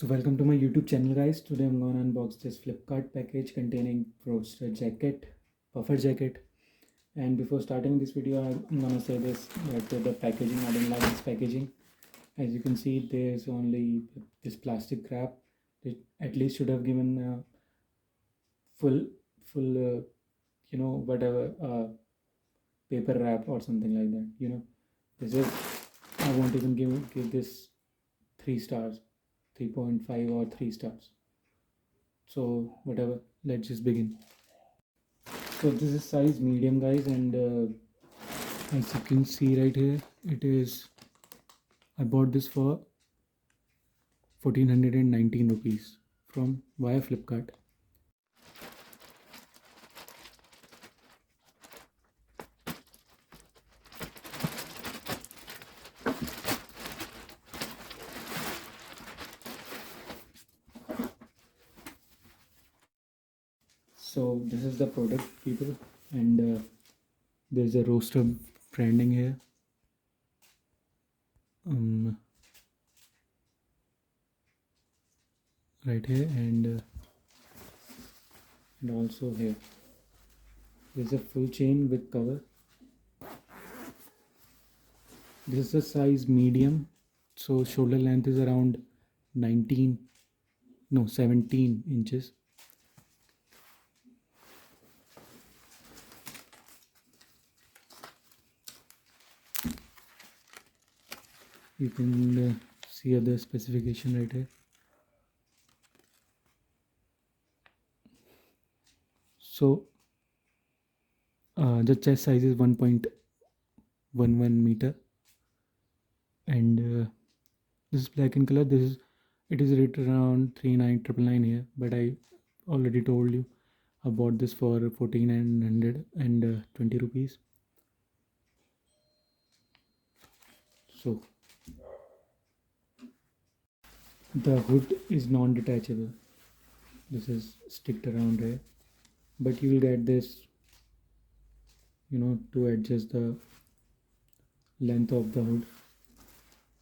So welcome to my YouTube channel, guys. Today I'm gonna unbox this Flipkart package containing Roadster jacket, puffer jacket. And before starting this video, I'm gonna say this that the packaging, I don't like this packaging. As you can see, there's only this plastic wrap. It at least should have given full whatever paper wrap or something like that. This is, I won't even give this 3 stars, 3.5 or 3 stars. So whatever, let's just begin. So this is size medium, guys, and as you can see right here, I bought this for 1419 rupees from via Flipkart. So this is the product, people, and there's a Roadster branding here. Right here and also here. There's a full chain with cover. This is a size medium, so shoulder length is around 17 inches. You can see other specification right here. So the chest size is 1.11 meter, and this is black in color. It is rated around 3999 here, but I already told you I bought this for 1420 rupees. So the hood is non-detachable. This is sticked around here, but you will get this, to adjust the length of the hood,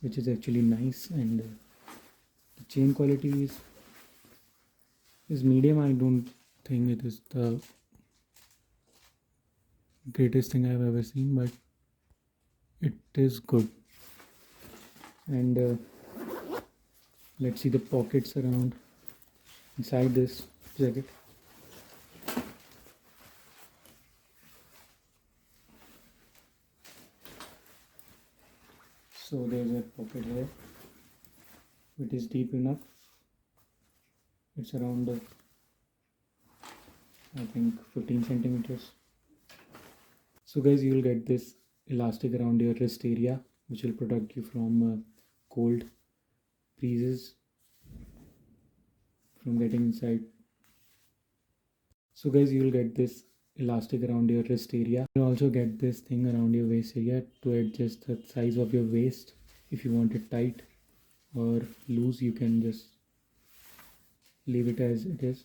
which is actually nice, and the chain quality is medium. I don't think it is the greatest thing I've ever seen, but it is good. And let's see the pockets around inside this jacket. So there's a pocket here. It is deep enough. It's around I think 15 centimeters. So guys, you will get this elastic around your wrist area, which will protect you from cold breezes from getting inside. So guys, you will get this elastic around your wrist area. You'll also get this thing around your waist area to adjust the size of your waist. If you want it tight or loose, you can just leave it as it is.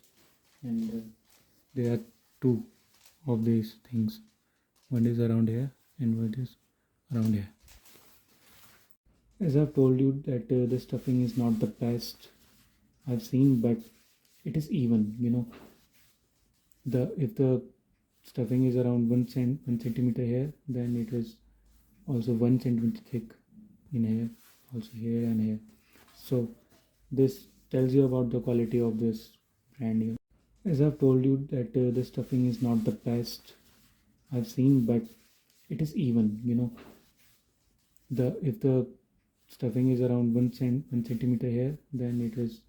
And there are two of these things. One is around here and one is around here. As I've told you that the stuffing is not the best I've seen, but it is even. If the stuffing is around 1 centimeter here, then it is also 1 centimeter thick in here, also here and here. So this tells you about the quality of this brand here. As I've told you that the stuffing is not the best I've seen, but it is even. If the stuffing is around 1 centimeter here, then it is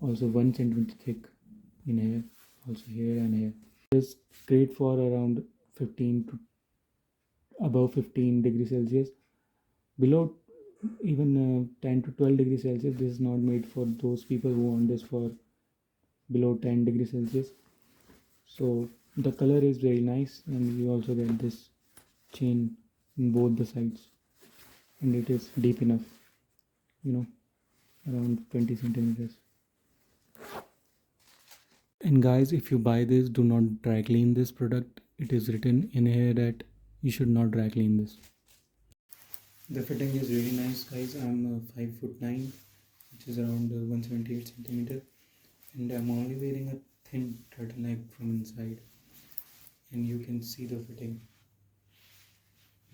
also 1 centimeter thick in here, also here and here. It's great for around 15 to above 15 degrees Celsius. Below even 10 to 12 degrees Celsius, this is not made for those people who want this for below 10 degrees Celsius. So the color is very nice, and you also get this chain in both the sides, and it is deep enough, around 20 centimeters. And guys, if you buy this, do not dry clean this product. It is written in here that you should not dry clean this. The fitting is really nice, guys. I'm 5'9", which is around 178 centimeter, and I'm only wearing a thin turtleneck from inside, and you can see the fitting,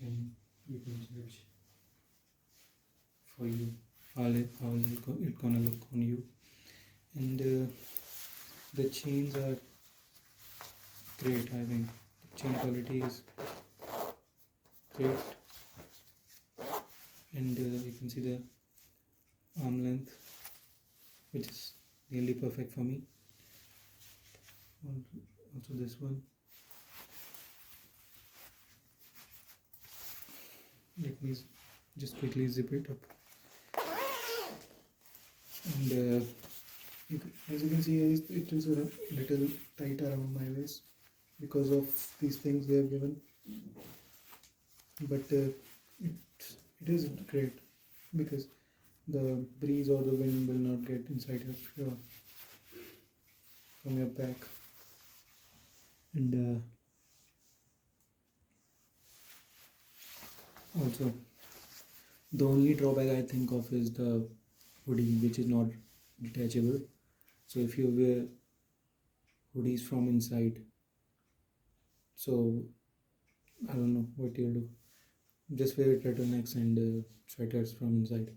and you can judge for you how it gonna look on you. And the chains are great. I think the chain quality is great, and you can see the arm length, which is nearly perfect for me. Also this one. Let me just quickly zip it up, and as you can see, it is a little tight around my waist because of these things they have given, but it is great because the breeze or the wind will not get inside from your back. And also, the only drawback I think of is the hoodie, which is not detachable. So if you wear hoodies from inside, so I don't know what you'll do. Just wear turtlenecks and sweaters from inside.